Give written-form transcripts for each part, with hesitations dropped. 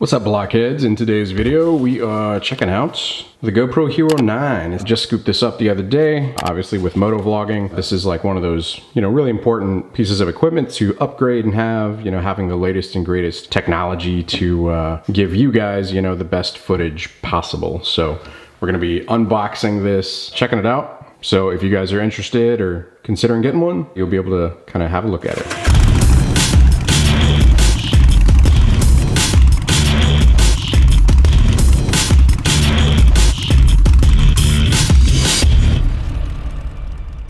What's up, Blockheads? In today's video, we are checking out the GoPro Hero 9. I just scooped this up the other day. Obviously with motovlogging, this is like one of those, really important pieces of equipment to upgrade and have, having the latest and greatest technology to give you guys, the best footage possible. So we're gonna be unboxing this, checking it out. So if you guys are interested or considering getting one, you'll be able to kind of have a look at it.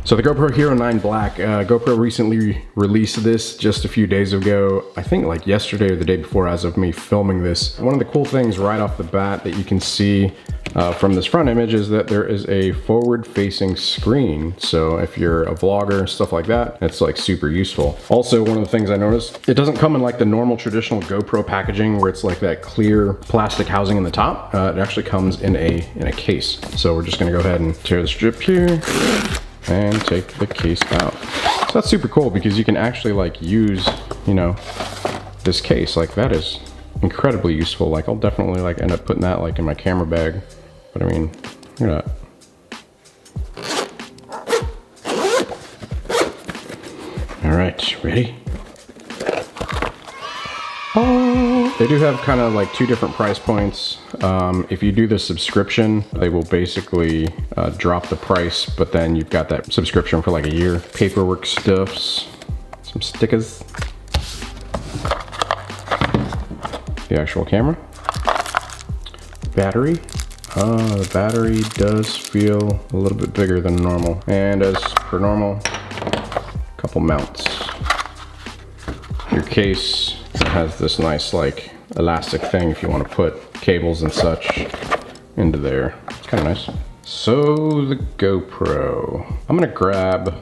So the GoPro Hero 9 Black, GoPro recently released this just a few days ago, I think like yesterday or the day before as of me filming this. One of the cool things right off the bat that you can see from this front image is that there is a forward-facing screen. So if you're a vlogger, stuff like that, it's like super useful. Also, one of the things I noticed, it doesn't come in like the normal traditional GoPro packaging where it's like that clear plastic housing in the top. It actually comes in a case. So we're just gonna go ahead and tear the strip here and take the case out. So that's super cool because you can actually like use, this case. Like that is incredibly useful. Like I'll definitely like end up putting that like in my camera bag. But I mean, look at that. All right, ready? Oh, they do have kind of like two different price points. If you do the subscription, they will basically drop the price, but then you've got that subscription for like a year. Paperwork stuffs, some stickers, the actual camera, battery. The battery does feel a little bit bigger than normal. And as per normal, a couple mounts. Your case has this nice like elastic thing if you want to put cables and such into there. It's kind of nice. So the GoPro. I'm gonna grab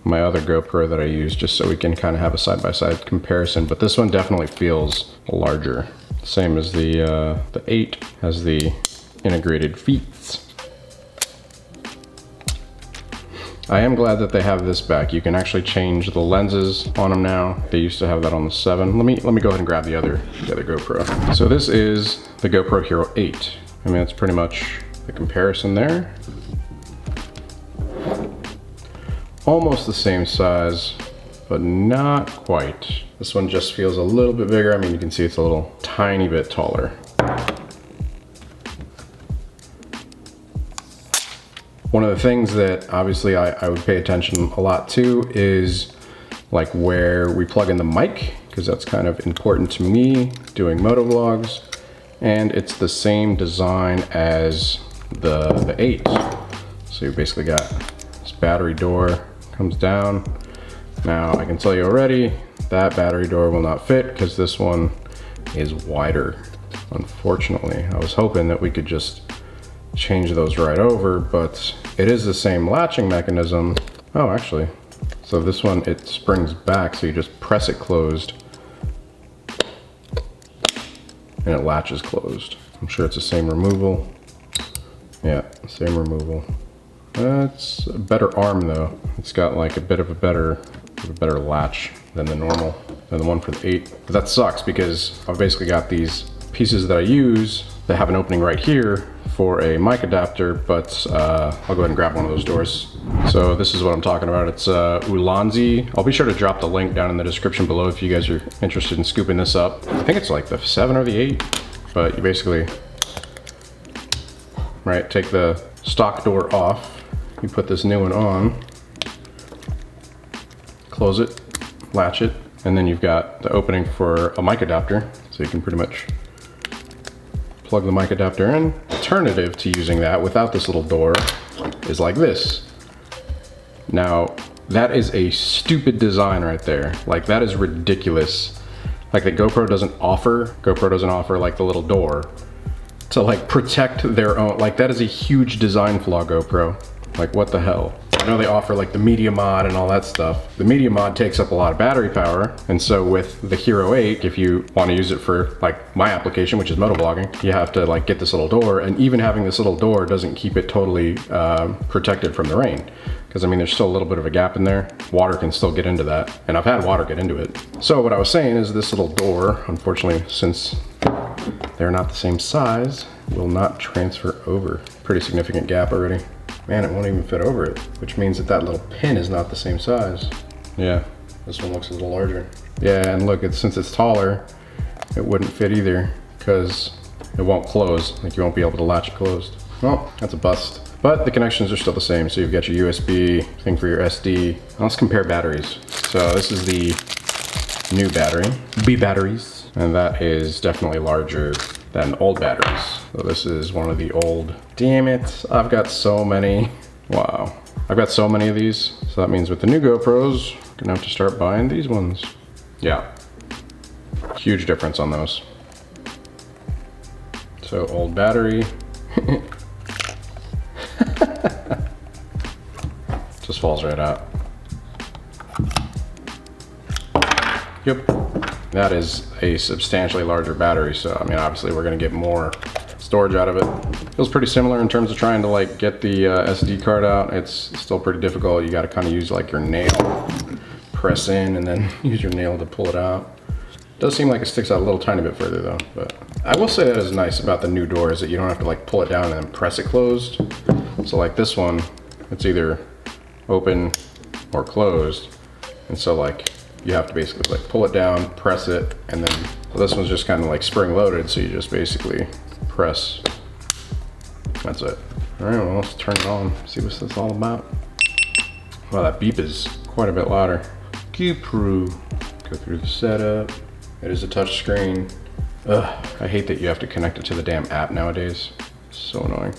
my other GoPro that I use just so we can kind of have a side-by-side comparison, but this one definitely feels larger. Same as the 8 has the integrated feet. I am glad that they have this back. You can actually change the lenses on them now. They used to have that on the 7. Let me go ahead and grab the other GoPro. So this is the GoPro Hero 8. I mean, that's pretty much the comparison there. Almost the same size, but not quite. This one just feels a little bit bigger. I mean, you can see it's a little tiny bit taller. One of the things that obviously I would pay attention a lot to is like where we plug in the mic, because that's kind of important to me doing motovlogs. And it's the same design as the 8. So you basically got this battery door comes down. Now I can tell you already that battery door will not fit because this one is wider. Unfortunately, I was hoping that we could just change those right over, but it is the same latching mechanism. Oh, actually, so this one, it springs back, so you just press it closed and it latches closed. I'm sure it's the same removal. Yeah, same removal. It's a better arm though. It's got like a bit of a better latch than the one for the 8. But that sucks because I've basically got these pieces that I use that have an opening right here for a mic adapter, but I'll go ahead and grab one of those doors. So this is what I'm talking about. It's Ulanzi. I'll be sure to drop the link down in the description below if you guys are interested in scooping this up. I think it's like the 7 or the 8, but you basically, take the stock door off, you put this new one on, close it, latch it, and then you've got the opening for a mic adapter, so you can pretty much plug the mic adapter in. Alternative to using that without this little door is like this. Now, that is a stupid design right there. Like that is ridiculous. Like the GoPro doesn't offer like the little door to like protect their own. Like that is a huge design flaw, GoPro. Like what the hell? I know they offer like the media mod and all that stuff. The media mod takes up a lot of battery power. And so with the Hero 8, if you want to use it for like my application, which is motovlogging, you have to like get this little door. And even having this little door doesn't keep it totally protected from the rain. Because I mean, there's still a little bit of a gap in there. Water can still get into that. And I've had water get into it. So what I was saying is this little door, unfortunately, since they're not the same size, will not transfer over. Pretty significant gap already. Man, it won't even fit over it, which means that that little pin is not the same size. Yeah, this one looks a little larger. Yeah, and look, since it's taller, it wouldn't fit either because it won't close. Like, you won't be able to latch it closed. Well, that's a bust. But the connections are still the same. So you've got your USB thing for your SD. Now let's compare batteries. So this is the new battery, B batteries, and that is definitely larger than old batteries. So this is one of the old. Damn it, I've got so many. Wow, I've got so many of these. So that means with the new GoPros, I'm gonna have to start buying these ones. Yeah, huge difference on those. So old battery. Just falls right out. Yep, that is a substantially larger battery. So I mean, obviously we're gonna get more storage out of it. Feels pretty similar in terms of trying to like get the SD card out. It's still pretty difficult. You gotta kind of use like your nail, press in and then use your nail to pull it out. Does seem like it sticks out a little tiny bit further though, but I will say that is nice about the new door is that you don't have to like pull it down and then press it closed. So like this one, it's either open or closed. And so like you have to basically like pull it down, press it, and then this one's just kind of like spring loaded. So you just basically press, that's it. All right, well, let's turn it on, see what this all about. Wow, that beep is quite a bit louder. GoPro, go through the setup. It is a touch screen. Ugh, I hate that you have to connect it to the damn app nowadays. It's so annoying.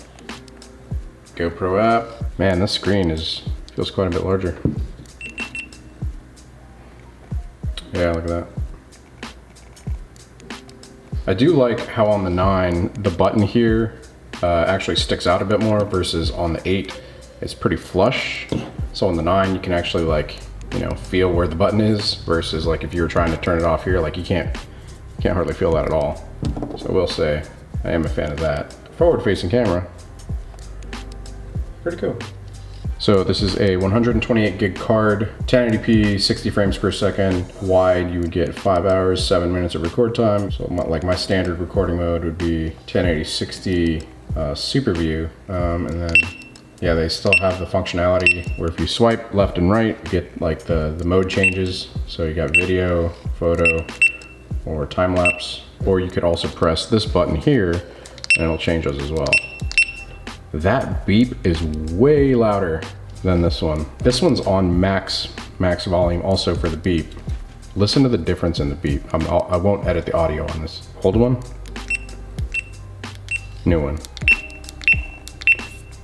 GoPro app. Man, this screen feels quite a bit larger. Yeah, look at that. I do like how on the 9, the button here actually sticks out a bit more versus on the 8, it's pretty flush. So on the 9, you can actually like, you know, feel where the button is versus like if you were trying to turn it off here, like you can't hardly feel that at all. So I will say, I am a fan of that. Forward-facing camera. Pretty cool. So this is a 128 gig card, 1080p, 60 frames per second. Wide, you would get 5 hours, 7 minutes of record time. So like my standard recording mode would be 1080, 60 super view. And then, yeah, they still have the functionality where if you swipe left and right, you get like the mode changes. So you got video, photo, or time lapse. Or you could also press this button here and it'll change those as well. That beep is way louder than this one. This one's on max volume also for the beep. Listen to the difference in the beep. I won't edit the audio on this. Old one, new one.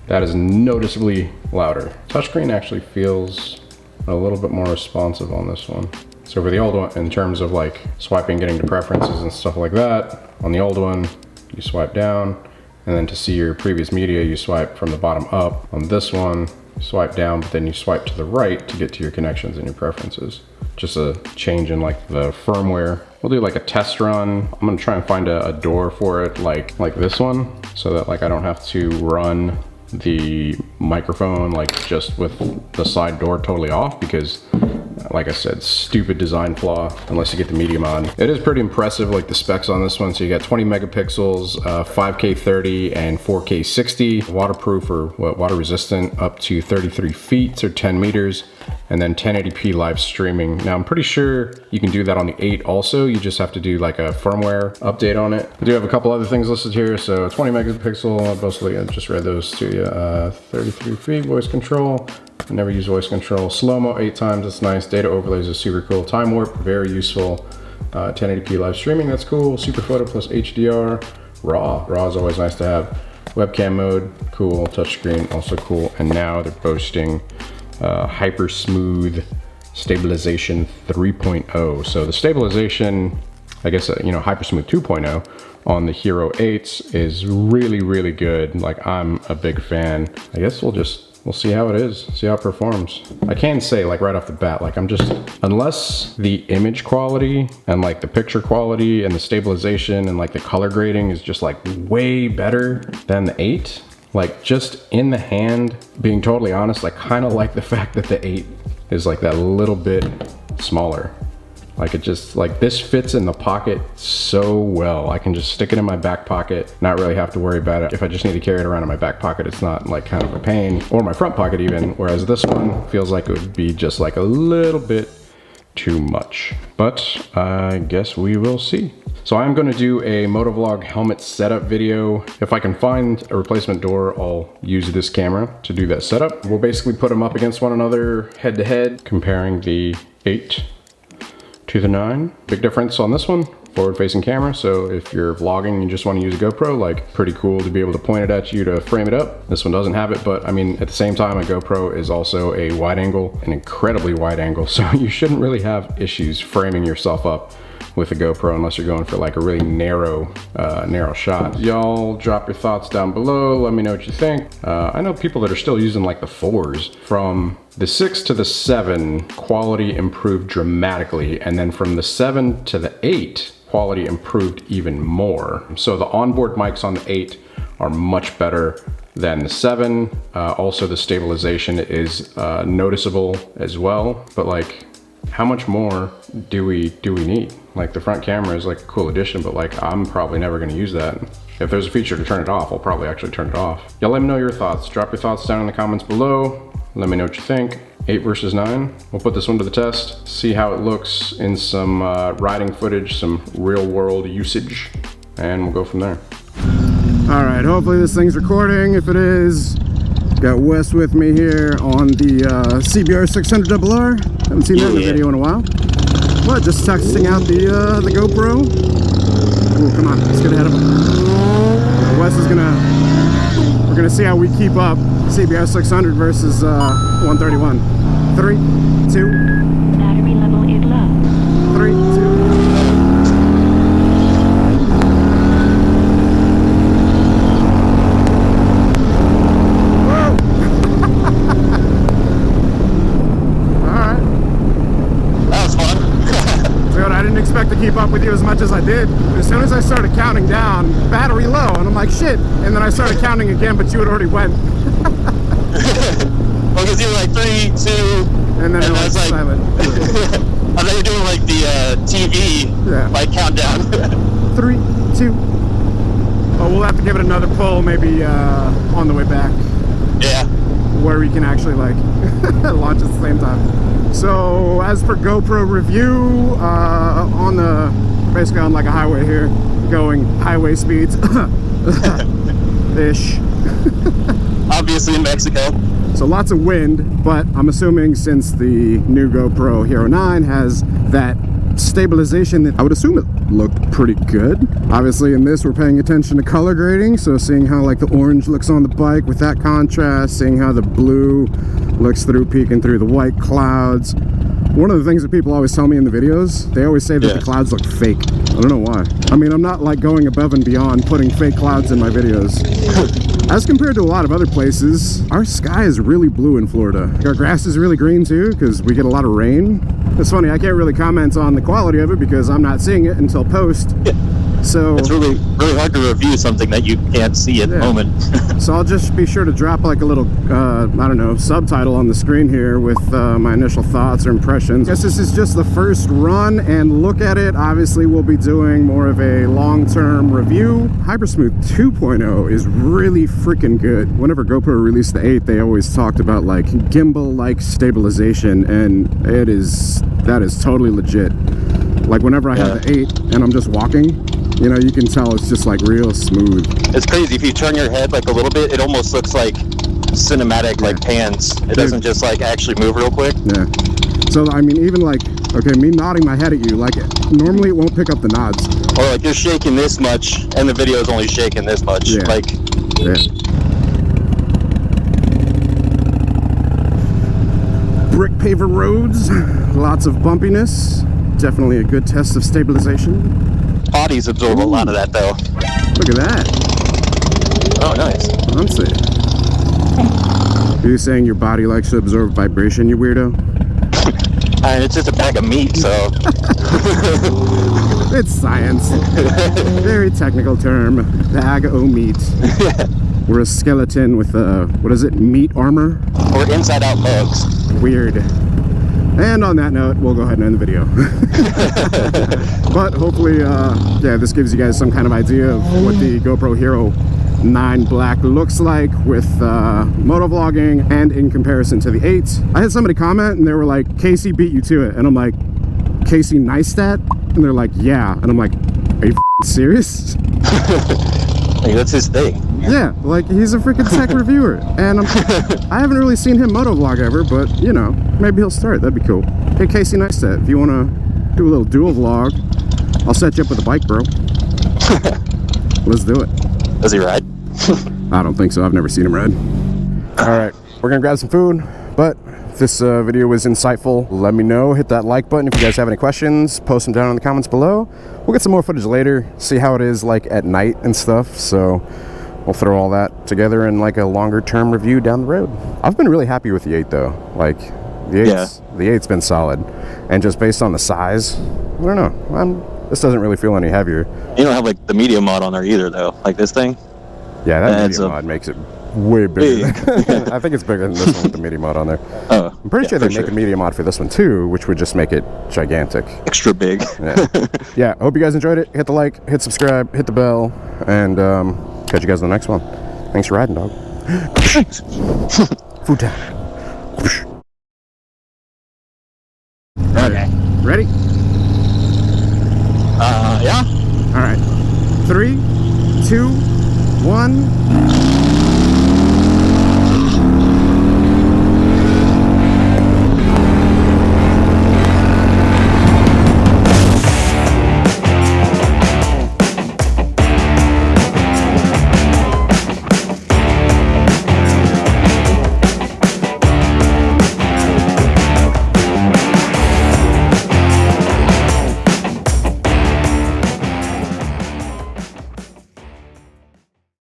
That is noticeably louder. Touchscreen actually feels a little bit more responsive on this one. So for the old one, in terms of like swiping, getting to preferences and stuff like that, on the old one, you swipe down, and then to see your previous media, you swipe from the bottom up. On this one, you swipe down, but then you swipe to the right to get to your connections and your preferences. Just a change in like the firmware. We'll do like a test run. I'm gonna try and find a door for it like this one, so that like I don't have to run the microphone like just with the side door totally off, because like I said, stupid design flaw unless you get the medium on. It is pretty impressive, like the specs on this one. So you got 20 megapixels, 5K 30 and 4K 60, waterproof or water resistant up to 33 feet or 10 meters, and then 1080p live streaming. Now I'm pretty sure you can do that on the 8 also. You just have to do like a firmware update on it. I do have a couple other things listed here. So 20 megapixel, mostly I just read those to you. 33 feet voice control. I never use voice control. Slow-mo 8 times, that's nice. Data overlays is super cool. Time warp, very useful. 1080p live streaming, that's cool. Super photo plus HDR. Raw is always nice to have. Webcam mode, cool. Touchscreen, also cool. And now they're boasting hyper smooth stabilization 3.0. So the stabilization, I guess, you know, hyper smooth 2.0 on the Hero 8s is really, really good. Like, I'm a big fan. I guess we'll see how it is, see how it performs. I can say like right off the bat, like unless the image quality and like the picture quality and the stabilization and like the color grading is just like way better than the 8, like just in the hand, being totally honest, I kind of like the fact that the 8 is like that little bit smaller. Like it just, like this fits in the pocket so well. I can just stick it in my back pocket, not really have to worry about it. If I just need to carry it around in my back pocket, it's not like kind of a pain, or my front pocket even, whereas this one feels like it would be just like a little bit too much. But I guess we will see. So I'm gonna do a Motovlog helmet setup video. If I can find a replacement door, I'll use this camera to do that setup. We'll basically put them up against one another head to head, comparing the 8 to the 9. Big difference on this one, forward facing camera. So if you're vlogging and you just want to use a GoPro, like pretty cool to be able to point it at you to frame it up. This one doesn't have it, but I mean, at the same time, a GoPro is also a wide angle, an incredibly wide angle. So you shouldn't really have issues framing yourself up with a GoPro unless you're going for like a really narrow shot. Y'all drop your thoughts down below. Let me know what you think. I know people that are still using like the 4s. From the 6 to the 7, quality improved dramatically. And then from the 7 to the 8, quality improved even more. So the onboard mics on the 8 are much better than the 7. Also the stabilization is noticeable as well. But like, how much more do we need? Like the front camera is like a cool addition, but like I'm probably never gonna use that. If there's a feature to turn it off, I'll probably actually turn it off. Y'all let me know your thoughts. Drop your thoughts down in the comments below. Let me know what you think. 8 versus 9. We'll put this one to the test, see how it looks in some riding footage, some real world usage, and we'll go from there. All right, hopefully this thing's recording. If it is, got Wes with me here on the CBR600RR. Haven't seen that in a video in a while. But just testing out the GoPro. Ooh, come on, let's get ahead of him. Wes is we're gonna see how we keep up CBR600 versus 131. 3, 2. Battery level is low. 3, 2. To keep up with you as much as I did. As soon as I started counting down, battery low, and I'm like, shit. And then I started counting again, but you had already went. Well, because you were like 3, 2, and then I was like silent. I thought you were doing like the TV, like countdown. 3, 2. Oh, we'll have to give it another pull, maybe on the way back. Yeah. Where we can actually like launch at the same time. So as for GoPro review, basically on like a highway here, going highway speeds ish. Obviously in Mexico. So lots of wind, but I'm assuming since the new GoPro Hero 9 has that stabilization, I would assume it looked pretty good. Obviously in this we're paying attention to color grading, so seeing how like the orange looks on the bike with that contrast, seeing how the blue looks through, peeking through the white clouds. One of the things that people always tell me in the videos, they always say that the clouds look fake. I don't know why. I mean, I'm not like going above and beyond putting fake clouds in my videos. As compared to a lot of other places, our sky is really blue in Florida. Our grass is really green too, because we get a lot of rain. It's funny, I can't really comment on the quality of it because I'm not seeing it until post. So it's really hard to review something that you can't see at the moment. So I'll just be sure to drop like a little, I don't know, subtitle on the screen here with my initial thoughts or impressions. I guess this is just the first run and look at it. Obviously we'll be doing more of a long-term review. Hypersmooth 2.0 is really freaking good. Whenever GoPro released the 8, they always talked about like gimbal-like stabilization, and that is totally legit. Like whenever I have the 8 and I'm just walking, you know, you can tell it's just like real smooth. It's crazy. If you turn your head like a little bit, it almost looks like cinematic, like pans. It doesn't just like actually move real quick. Yeah. So I mean, even like, okay, me nodding my head at you, like normally it won't pick up the nods. Or like you're shaking this much and the video is only shaking this much. Yeah. Like. Yeah. Brick paver roads, lots of bumpiness. Definitely a good test of stabilization. Bodies absorb a lot of that though. Look at that. Oh, nice. Fancy. Are you saying your body likes to absorb vibration, you weirdo? I mean, it's just a bag of meat, so. It's science. Very technical term. Bag o' meat. We're a skeleton with a, what is it, meat armor? Or inside out bugs. Weird. And on that note, we'll go ahead and end the video. But hopefully, yeah, this gives you guys some kind of idea of what the GoPro Hero 9 Black looks like with motovlogging and in comparison to the 8. I had somebody comment and they were like, Casey beat you to it. And I'm like, Casey Neistat? And they're like, yeah. And I'm like, are you serious? Hey, that's his thing. Yeah, like he's a freaking tech reviewer. And I haven't really seen him motovlog ever, but you know, maybe he'll start. That'd be cool. Hey, Casey Neistat, if you want to do a little dual vlog, I'll set you up with a bike, bro. Let's do it. Does he ride? I don't think so. I've never seen him ride. All right, we're gonna grab some food, but if this video was insightful, let me know. Hit that like button. If you guys have any questions, post them down in the comments below. We'll get some more footage later, see how it is like at night and stuff. So we'll throw all that together in like a longer term review down the road. I've been really happy with the 8 though. Like the 8's been solid, and just based on the size, I don't know. This doesn't really feel any heavier. You don't have like the media mod on there either though, like this thing. Yeah, that media mod makes it way bigger. I think it's bigger than this one with the media mod on there. Oh, I'm pretty sure they make a media mod for this one too, which would just make it gigantic. Extra big. Yeah. Yeah, I hope you guys enjoyed it. Hit the like, hit subscribe, hit the bell, and catch you guys in the next one. Thanks for riding, dog. Thanks. Food time. Okay. Ready? Yeah. All right. 3, 2, 1.